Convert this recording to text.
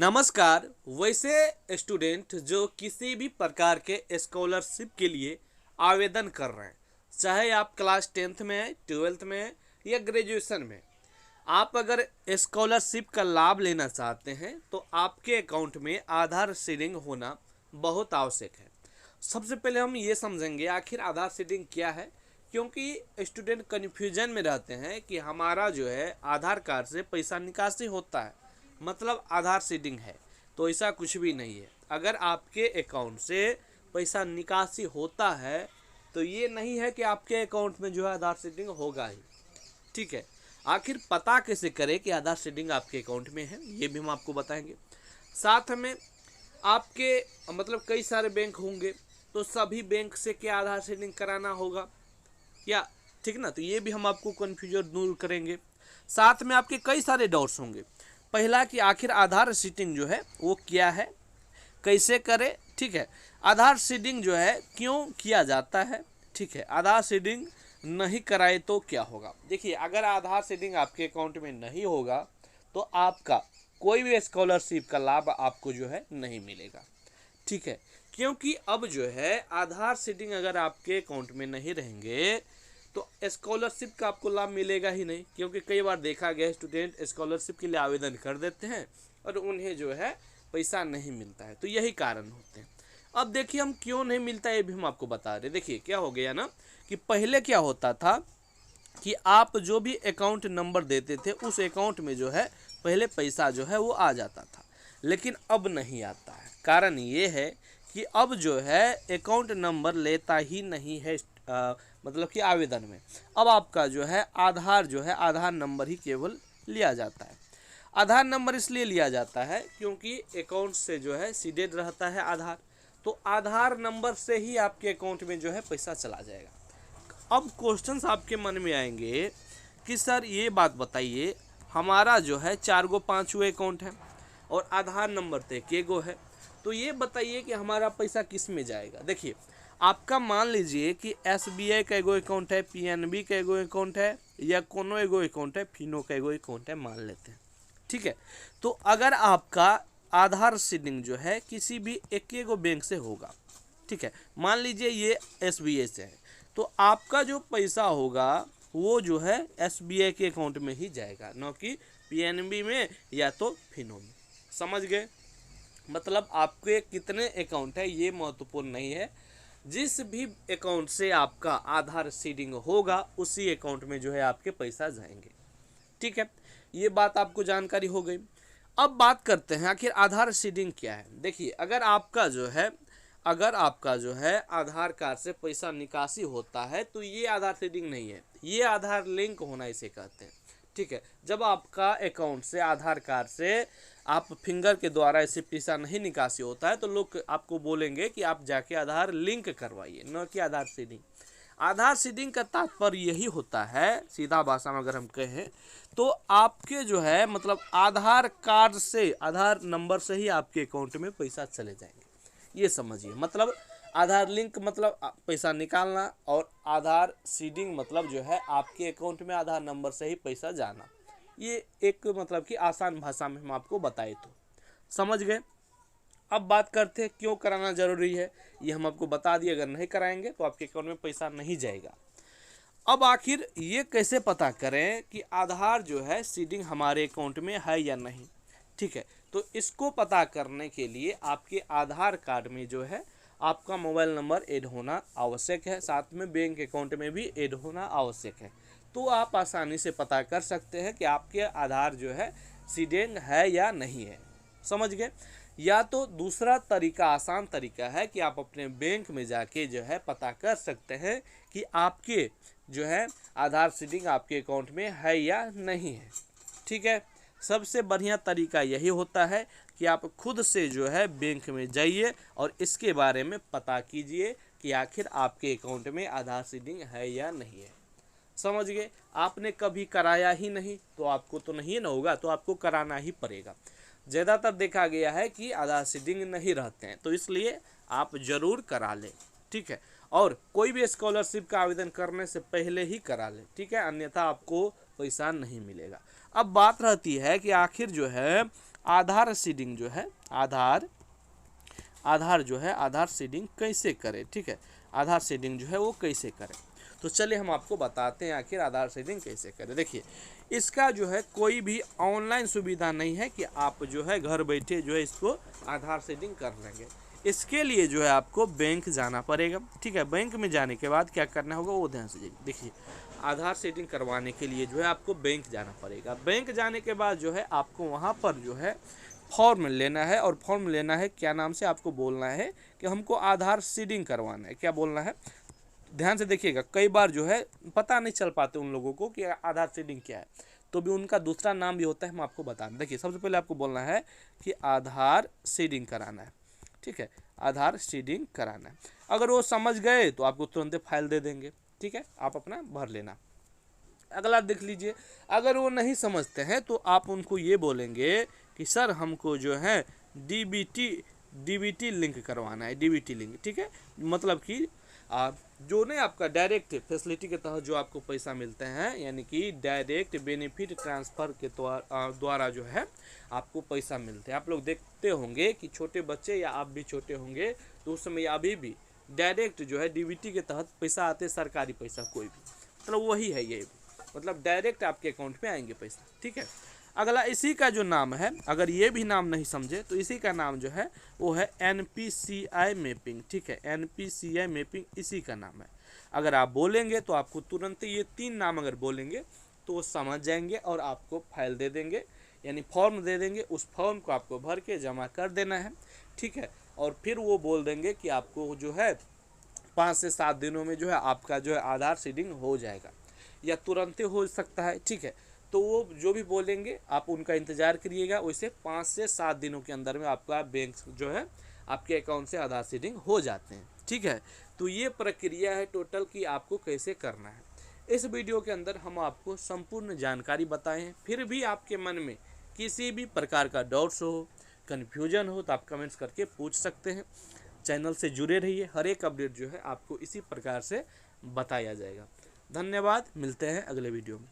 नमस्कार। वैसे स्टूडेंट जो किसी भी प्रकार के स्कॉलरशिप के लिए आवेदन कर रहे हैं, चाहे आप क्लास 10th में हैं, 12th में हैं या ग्रेजुएशन में, आप अगर स्कॉलरशिप का लाभ लेना चाहते हैं तो आपके अकाउंट में आधार सीडिंग होना बहुत आवश्यक है। सबसे पहले हम ये समझेंगे आखिर आधार सीडिंग क्या है, क्योंकि स्टूडेंट कन्फ्यूजन में रहते हैं कि हमारा जो है आधार कार्ड से पैसा निकासी होता है मतलब आधार सीडिंग है। तो ऐसा कुछ भी नहीं है। अगर आपके अकाउंट से पैसा निकासी होता है तो ये नहीं है कि आपके अकाउंट में जो है आधार सीडिंग होगा ही। ठीक है, आखिर पता कैसे करें कि आधार सीडिंग आपके अकाउंट में है, ये भी हम आपको बताएंगे। साथ में आपके मतलब कई सारे बैंक होंगे, तो सभी बैंक से क्या आधार सीडिंग कराना होगा या, ठीक ना, तो ये भी हम आपको कन्फ्यूजन दूर करेंगे। साथ में आपके कई सारे डाउट्स होंगे। पहला कि आखिर आधार सीडिंग जो है वो क्या है, कैसे करें, ठीक है, आधार सीडिंग जो है क्यों किया जाता है, ठीक है, आधार सीडिंग नहीं कराए तो क्या होगा। देखिए, अगर आधार सीडिंग आपके अकाउंट में नहीं होगा तो आपका कोई भी स्कॉलरशिप का लाभ आपको जो है नहीं मिलेगा। ठीक है, क्योंकि अब जो है आधार सीडिंग अगर आपके अकाउंट में नहीं रहेंगे तो स्कॉलरशिप का आपको लाभ मिलेगा ही नहीं। क्योंकि कई बार देखा गया स्टूडेंट स्कॉलरशिप के लिए आवेदन कर देते हैं और उन्हें जो है पैसा नहीं मिलता है, तो यही कारण होते हैं। अब देखिए हम क्यों नहीं मिलता है ये भी हम आपको बता रहे। देखिए क्या हो गया ना कि पहले क्या होता था कि आप जो भी अकाउंट नंबर देते थे उस अकाउंट में जो है पहले पैसा जो है वो आ जाता था, लेकिन अब नहीं आता है। कारण ये है कि अब जो है अकाउंट नंबर लेता ही नहीं है मतलब कि आवेदन में। अब आपका जो है आधार नंबर ही केवल लिया जाता है। आधार नंबर इसलिए लिया जाता है क्योंकि अकाउंट से जो है सीडेड रहता है आधार, तो आधार नंबर से ही आपके अकाउंट में जो है पैसा चला जाएगा। अब क्वेश्चंस आपके मन में आएंगे कि सर ये बात बताइए, हमारा जो है 4 गो 5 गो अकाउंट है और आधार नंबर तो 1 गो है, तो ये बताइए कि हमारा पैसा किस में जाएगा। देखिए, आपका मान लीजिए कि SBI का एगो अकाउंट है, PNB का एगो अकाउंट है या कोनो एगो अकाउंट है, फिनो का एगो अकाउंट है, मान लेते हैं। ठीक है, तो अगर आपका आधार सीडिंग जो है किसी भी एक बैंक से होगा, ठीक है, मान लीजिए ये SBI से है, तो आपका जो पैसा होगा वो जो है SBI के अकाउंट में ही जाएगा, न कि PNB में या तो फिनो में। समझ गए? मतलब आपके कितने अकाउंट है ये महत्वपूर्ण नहीं है, जिस भी अकाउंट से आपका आधार सीडिंग होगा उसी अकाउंट में जो है आपके पैसा जाएंगे। ठीक है, ये बात आपको जानकारी हो गई। अब बात करते हैं आखिर आधार सीडिंग क्या है। देखिए, अगर आपका जो है आधार कार्ड से पैसा निकासी होता है तो ये आधार सीडिंग नहीं है, ये आधार लिंक होना इसे कहते हैं। ठीक है, जब आपका अकाउंट से आधार कार्ड से आप फिंगर के द्वारा ऐसे पैसा नहीं निकासी होता है तो लोग आपको बोलेंगे कि आप जाके आधार लिंक करवाइए, न कि आधार सीडिंग। आधार सीडिंग का तात्पर्य यही होता है, सीधा भाषा में अगर हम कहें तो आपके जो है मतलब आधार कार्ड से, आधार नंबर से ही आपके अकाउंट में पैसा चले जाएंगे। ये समझिए, मतलब आधार लिंक मतलब पैसा निकालना और आधार सीडिंग मतलब जो है आपके अकाउंट में आधार नंबर से ही पैसा जाना। ये एक मतलब कि आसान भाषा में हम आपको बताए तो समझ गए। अब बात करते हैं क्यों कराना जरूरी है, ये हम आपको बता दिए। अगर नहीं कराएंगे तो आपके अकाउंट में पैसा नहीं जाएगा। अब आखिर ये कैसे पता करें कि आधार जो है सीडिंग हमारे अकाउंट में है या नहीं। ठीक है, तो इसको पता करने के लिए आपके आधार कार्ड में जो है आपका मोबाइल नंबर ऐड होना आवश्यक है, साथ में बैंक अकाउंट में भी ऐड होना आवश्यक है। तो आप आसानी से पता कर सकते हैं कि आपके आधार जो है सीडिंग है या नहीं है। समझ गए? या तो दूसरा तरीका, आसान तरीका है कि आप अपने बैंक में जाके जो है पता कर सकते हैं कि आपके जो है आधार सीडिंग आपके अकाउंट में है या नहीं है। ठीक है, सबसे बढ़िया तरीका यही होता है कि आप खुद से जो है बैंक में जाइए और इसके बारे में पता कीजिए कि आखिर आपके अकाउंट में आधार सीडिंग है या नहीं है। समझ गए? आपने कभी कराया ही नहीं तो आपको तो नहीं ना होगा, तो आपको कराना ही पड़ेगा। ज़्यादातर देखा गया है कि आधार सीडिंग नहीं रहते हैं, तो इसलिए आप ज़रूर करा लें। ठीक है, और कोई भी स्कॉलरशिप का आवेदन करने से पहले ही करा लें। ठीक है, अन्यथा आपको पैसा नहीं मिलेगा। अब बात रहती है कि आखिर जो है आधार सीडिंग जो है, आधार जो है आधार सीडिंग कैसे करें, ठीक है, आधार सीडिंग जो है वो कैसे करें। तो चलिए हम आपको बताते हैं आखिर आधार सीडिंग कैसे करें। देखिए, इसका जो है कोई भी ऑनलाइन सुविधा नहीं है कि आप जो है घर बैठे जो है इसको आधार सीडिंग कर लेंगे। इसके लिए जो है आपको बैंक जाना पड़ेगा, ठीक है। बैंक में जाने के बाद क्या करना होगा वो ध्यान से देखिए। आधार सीडिंग करवाने के लिए जो है आपको बैंक जाना पड़ेगा। बैंक जाने के बाद जो है आपको वहाँ पर जो है फॉर्म लेना है, और फॉर्म लेना है क्या नाम से, आपको बोलना है कि हमको आधार सीडिंग करवाना है। क्या बोलना है, ध्यान से देखिएगा। कई बार जो है पता नहीं चल पाते उन लोगों को कि आधार सीडिंग क्या है, तो भी उनका दूसरा नाम भी होता है, हम आपको बता दें। देखिए, सबसे पहले आपको बोलना है कि आधार सीडिंग कराना है, ठीक है, आधार सीडिंग कराना है। अगर वो समझ गए तो आपको तुरंत फाइल दे देंगे, ठीक है, आप अपना भर लेना। अगला देख लीजिए, अगर वो नहीं समझते हैं तो आप उनको ये बोलेंगे कि सर हमको जो है डीबीटी लिंक करवाना है, डीबीटी लिंक, ठीक है। मतलब कि जो नहीं आपका डायरेक्ट फैसिलिटी के तहत जो आपको पैसा मिलते हैं, यानी कि डायरेक्ट बेनिफिट ट्रांसफ़र के द्वारा जो है आपको पैसा मिलते हैं। आप लोग देखते होंगे कि छोटे बच्चे या आप भी छोटे होंगे तो उस समय अभी भी डायरेक्ट जो है डीबीटी के तहत पैसा आते, सरकारी पैसा कोई भी, मतलब वही है ये, मतलब डायरेक्ट आपके अकाउंट में आएंगे पैसा, ठीक है। अगला इसी का जो नाम है, अगर ये भी नाम नहीं समझे तो इसी का नाम जो है वो है NPCI मैपिंग, ठीक है, NPCI मैपिंग इसी का नाम है। अगर आप बोलेंगे तो आपको तुरंत ये 3 नाम अगर बोलेंगे तो वो समझ जाएंगे और आपको फाइल दे देंगे, यानी फॉर्म दे देंगे। उस फॉर्म को आपको भर के जमा कर देना है, ठीक है। और फिर वो बोल देंगे कि आपको जो है 5 से 7 दिनों में जो है आपका जो है आधार सीडिंग हो जाएगा, या तुरंत ही हो सकता है, ठीक है। तो वो जो भी बोलेंगे आप उनका इंतज़ार करिएगा। वैसे 5 से 7 दिनों के अंदर में आपका बैंक जो है आपके अकाउंट से आधार सीडिंग हो जाते हैं, ठीक है। तो ये प्रक्रिया है टोटल कि आपको कैसे करना है। इस वीडियो के अंदर हम आपको संपूर्ण जानकारी बताए हैं। फिर भी आपके मन में किसी भी प्रकार का डाउट्स हो, कन्फ्यूजन हो तो आप कमेंट्स करके पूछ सकते हैं। चैनल से जुड़े रहिए, हर एक अपडेट जो है आपको इसी प्रकार से बताया जाएगा। धन्यवाद, मिलते हैं अगले वीडियो में।